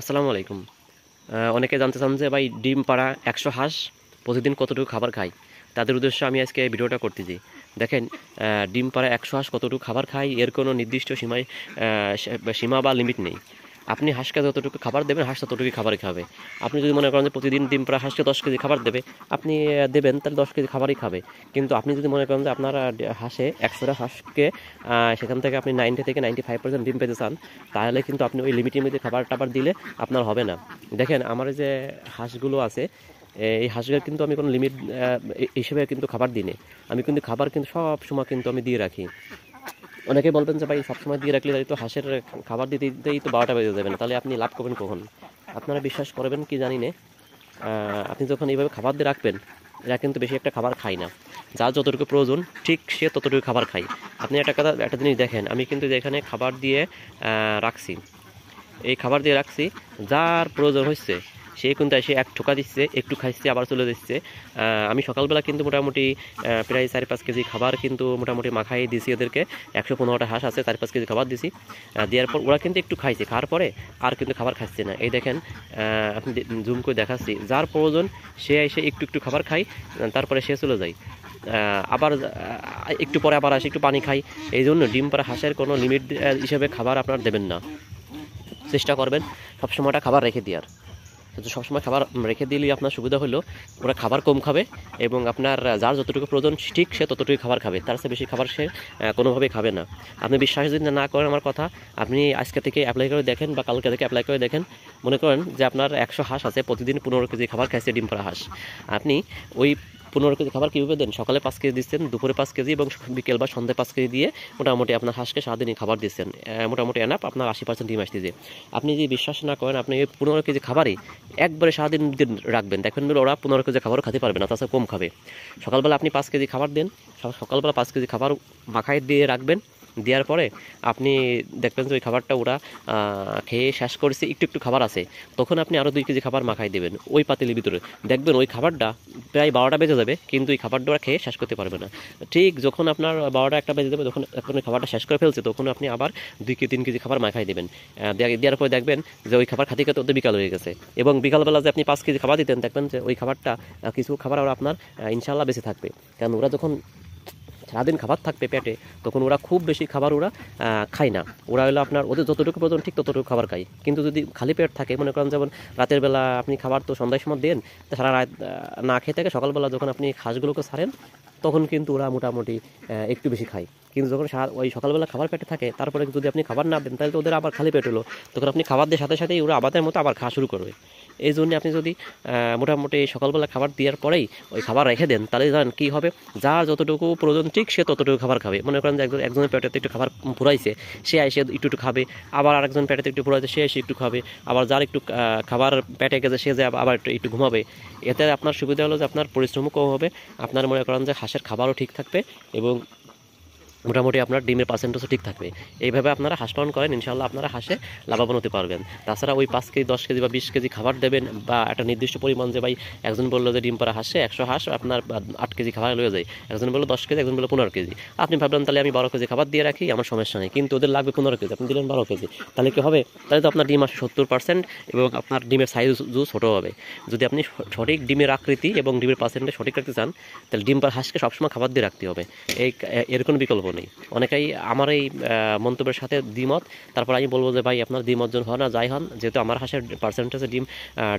আসসালামু আলাইকুম। অনেকে জানতে চান যে ভাই ডিম পাড়া ১০০ হাঁস প্রতিদিন কতটুকু খাবার খায়? তাদের উদ্দেশ্যে আমি আজকে এই ভিডিওটা করতেছি। দেখেন, ডিম পাড়া ১০০ হাঁস কতটুকু খাবার খায় এর কোনো নির্দিষ্ট সীমা বা লিমিট নেই। আপনি হাঁসকে যতটুকু খাবার দেবেন হাঁস ততটুকুই খাবারই খাবে। আপনি যদি মনে করেন যে প্রতিদিন ডিম পাড়া হাঁসকে ১০ কেজি খাবার দেবে, আপনি দেবেন তাহলে ১০ কেজি খাবারই খাবে। কিন্তু আপনি যদি মনে করেন যে আপনার হাঁসে ১০০টা হাঁসকে সেখান থেকে আপনি 90 থেকে 95% ডিম পেতে চান, তাহলে কিন্তু আপনি ওই লিমিটের মধ্যে খাবার-টাবার দিলে আপনার হবে না। দেখেন আমার এই যে হাঁসগুলো আছে, এই হাঁসগুলো কিন্তু আমি কোনো লিমিট হিসেবে কিন্তু খাবার দিই না। আমি কিন্তু খাবার কিন্তু সব সময় কিন্তু আমি দিয়ে রাখি। অনেকে বলবেন যে ভাই সবসময় দিয়ে রাখলে তো হাঁসের খাবার দিতে দিতেই তো ১২টা বেজে যাবে না, তাহলে আপনি লাভ করবেন কখন? আপনারা বিশ্বাস করবেন কি জানি না, আপনি যখন এইভাবে খাবার দিয়ে রাখবেন, এরা কিন্তু বেশি একটা খাবার খায় না। যার যতটুকু প্রয়োজন ঠিক সে ততটুকু খাবার খায়। আপনি একটা জিনিস দেখেন, আমি কিন্তু এখানে খাবার দিয়ে রাখছি, এই খাবার দিয়ে রাখছি, যার প্রয়োজন হচ্ছে সে কিন্তু এসে এক ঠোকা দিচ্ছে, একটু খাইছে আবার চলে যাচ্ছে। আমি সকালবেলা কিন্তু মোটামুটি প্রায় ৪-৫ কেজি খাবার কিন্তু মোটামুটি মাখাই দিছি ওদেরকে। ১১৫টা হাঁস আছে, ৪-৫ কেজি খাবার দিছি। দেওয়ার পর ওরা কিন্তু একটু খাইছে, খাওয়ার পরে আর কিন্তু খাবার খাচ্ছে না। এই দেখেন, আপনি জুম করে দেখাচ্ছি, যার প্রয়োজন সে এসে একটু একটু খাবার খায়, তারপরে সে চলে যায়। আবার একটু পরে আবার আসে একটু পানি খাই। এই জন্য ডিম পাড়া হাঁসের কোনো লিমিট হিসেবে খাবার আপনার দেবেন না। চেষ্টা করবেন সবসময়টা খাবার রেখে দেওয়ার। কিন্তু সবসময় খাবার রেখে দিলেই আপনার সুবিধা হলো ওরা খাবার কম খাবে এবং আপনার যার যতটুকু প্রয়োজন ঠিক সে ততটুকু খাবার খাবে, তার চেয়ে বেশি খাবার সে কোনোভাবেই খাবে না। আপনি বিশ্বাস যদি না করেন আমার কথা, আপনি আজকে থেকে অ্যাপ্লাই করে দেখেন বা কালকে থেকে অ্যাপ্লাই করে দেখেন। মনে করেন যে আপনার ১০০ হাঁস আছে, প্রতিদিন ১৫ কেজি খাবার খাইছে ডিম পাড়া হাঁস। আপনি ওই ১৫ কেজি খাবার কীভাবে দেন? সকালে ৫ কেজি দিচ্ছেন, দুপুরে 5 কেজি এবং বিকেল বা সন্ধ্যায় ৫ কেজি দিয়ে মোটামুটি আপনার হাঁসকে সারাদিনই খাবার দিচ্ছেন। মোটামুটি এনাফ আপনার ৮০% ডিম আসতেছে। আপনি যদি বিশ্বাস না করেন, আপনি এই ১৫ কেজি খাবারই একবারে সারাদিন রাখবেন, দেখবেন ওরা ১৫ কেজি খাবারও খেতে পারবে না, তাছাড়া কম খাবে। সকালবেলা আপনি ৫ কেজি খাবার দেন, সকালবেলা 5 কেজি খাবার মাখায় দিয়ে রাখবেন। দেওয়ার পরে আপনি দেখবেন যে ওই খাবারটা ওরা খেয়ে শেষ করেছে, একটু একটু খাবার আছে, তখন আপনি আরও 2 কেজি খাবার মাখাই দেবেন ওই পাতিলের ভিতরে। দেখবেন ওই খাবারটা প্রায় 12টা বেজে যাবে, কিন্তু ওই খাবারটা ওরা খেয়ে শেষ করতে পারবে না। ঠিক যখন আপনার 12টা 1টা বেজে যাবে, যখন ওই খাবারটা শেষ করে ফেলছে, তখন আপনি আবার 2-3 কেজি খাবার মাখাই দেবেন। দেওয়ার পরে দেখবেন যে ওই খাবার খাতে খাতে ওদের বিকাল হয়ে গেছে। এবং বিকালবেলা যে আপনি 5 কেজি খাবার দিতেন, দেখবেন যে ওই খাবারটা কিছু খাবার ওরা আপনার ইনশাল্লাহ বেঁচে থাকবে। কারণ ওরা যখন সারাদিন খাবার থাকবে পেটে, তখন ওরা খুব বেশি খাবার ওরা খায় না। ওরা হলো আপনার ওদের যতটুকু প্রয়োজন ঠিক ততটুকু খাবার খায়। কিন্তু যদি খালি পেট থাকে, মনে করেন যেমন রাতের বেলা আপনি খাবার তো সন্ধ্যার সময় দেন, সারা রাত না খেয়ে থাকে, সকালবেলা যখন আপনি হাঁসগুলোকে ছাড়েন তখন কিন্তু ওরা মোটামুটি একটু বেশি খায়। কিন্তু যখন ওই সকালবেলা খাবার পেটে থাকে, তারপরে যদি আপনি খাবার না দেন, তাহলে তো ওদের আবার খালি পেট হলো, তখন আপনি খাবার দিয়ে সাথে সাথেই ওরা আবাদের মতো আবার খাওয়া শুরু করবে। এই জন্য আপনি যদি মোটামুটি সকালবেলা খাবার দেওয়ার পরেই ওই খাবার রেখে দেন, তাহলে জানেন কী হবে, যার যতটুকু প্রয়োজন ঠিক সে ততটুকু খাবার খাবে। মনে করেন যে একজনের পেটেতে একটু খাবার ফুরাইছে, সে এসে একটু একটু খাবে, আবার আরেকজন পেটেতে একটু ফুরাইছে, সে এসে একটু খাবে, আবার যার একটু খাবার পেটে গেছে সে যে আবার একটু ঘুমাবে। এতে আপনার সুবিধা হলো যে আপনার পরিশ্রমও কম হবে, আপনার মনে করেন যে হাঁসের খাবারও ঠিক থাকবে এবং মোটামুটি আপনার ডিমের পার্সেন্টেজও ঠিক থাকবে। এইভাবে আপনারা হাঁস পালন করেন, ইনশাআল্লাহ আপনারা হাঁসে লাভবান হতে পারবেন। তাছাড়া ওই 5 কেজি 10 কেজি বা 20 কেজি খাবার দেবেন, বা একটা নির্দিষ্ট পরিমাণ, যে ভাই একজন বললো যে ডিম পাড়া হাঁসে 100 হাঁস আপনার 8 কেজি খাবার লয়ে যায়, একজন বললো 10 কেজি, একজন বললো 15 কেজি। আপনি ভাবলেন তাহলে আমি 12 কেজি খাবার দিয়ে রাখি, আমার সমস্যা নেই, কিন্তু ওদের লাগবে 15 কেজি, আপনি দিলেন 12 কেজি, তাহলে কি হবে? তাহলে তো আপনার ডিম আসে 70% এবং আপনার ডিমের সাইজও ছোটো হবে। যদি আপনি সঠিক ডিমের আকৃতি এবং ডিমের পার্সেন্টেজ সঠিক রাখতে চান, তাহলে ডিম পাড়া হাঁসকে সবসময় খাবার দিয়ে রাখতে হবে। এর কোনো বিকল্প নেই। অনেকেই আমার এই মন্তব্যের সাথে দ্বিমত। তারপর আমি বলবো যে ভাই আপনার দ্বিমত জন হন না যাই হন, যেহেতু আমার হাঁসের পার্সেন্টেজে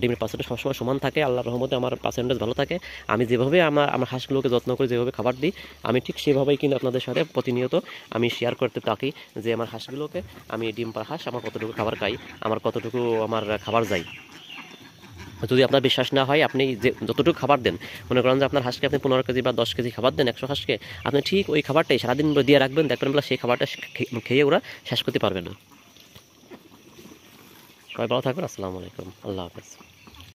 ডিমের পার্সেন্টেজ সবসময় সমান থাকে, আল্লাহর রহমতে আমার পার্সেন্টেজ ভালো থাকে। আমি যেভাবে আমার হাঁসগুলোকে যত্ন করে যেভাবে খাবার দিই, আমি ঠিক সেভাবেই কিন্তু আপনাদের সাথে প্রতিনিয়ত আমি শেয়ার করতে থাকি যে আমার হাঁসগুলোকে আমি ডিম পাড়া হাঁস আমার কতটুকু খাবার খাই, আমার কতটুকু আমার খাবার যায়। যদি আপনার বিশ্বাস না হয়, আপনি যে যতটুকু খাবার দেন, মনে করেন যে আপনার হাঁসকে আপনি 15 কেজি বা 10 কেজি খাবার দেন 100 হাঁসকে, আপনি ঠিক ওই খাবারটাই সারাদিন দিয়ে রাখবেন, দেখবেন বলে সেই খাবারটা খেয়ে ওরা শেষ করতে পারবে না। সবাই ভালো থাকবেন। আসসালামু আলাইকুম। আল্লাহ হাফেজ।